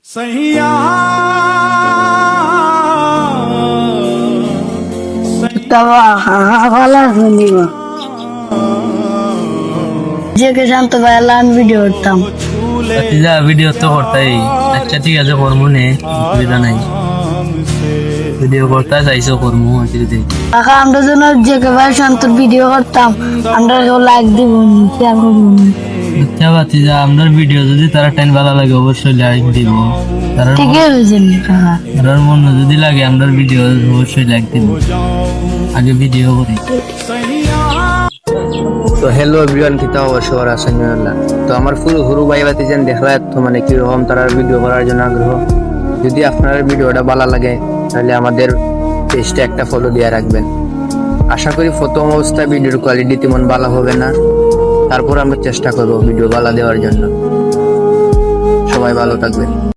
सैया ভালো শুনিব যে কে শান্ত ভাই আমি ভিডিও করতাম যা ভিডিও তো করতাই। আচ্ছা ঠিক আছে করবো নে, অসুবিধা নাই। ভিডিও করতে চাইছো করবো অসুবিধা নেই। কাকা আমরা যেন যে কে ভাই শান্তর ভিডিও করতাম আমরা লাইক দিব শেয়ার করব। আচ্ছা বাতিজা আপনার ভিডিও যদি তারা টাইম ভালো লাগে অবশ্যই লাইক দিব। তারা ঠিকই হয়েছে কাকা তার মন যদি লাগে আপনার ভিডিও অবশ্যই লাইক দিব। আগে ভিডিও করি। তো হ্যালো এভরিওয়ান, কিতা অবশ্যই আর আসানুল্লাহ। তো আমার পুরো হুরু ভাই বাতিজান দেখলা তো মানে কিরকম তারা ভিডিও করার জন্য আগ্রহ। যদি আপনার ভিডিওটা ভালো লাগে তাহলে আমাদের পেজটা একটা ফলো দিয়ে রাখবেন। আশা করি প্রথম অবস্থায় ভিডিওর কোয়ালিটি তেমন ভালো হবে না, তারপর আমরা চেষ্টা করবো ভিডিও ভালো দেওয়ার জন্য। সবাই ভালো থাকবেন।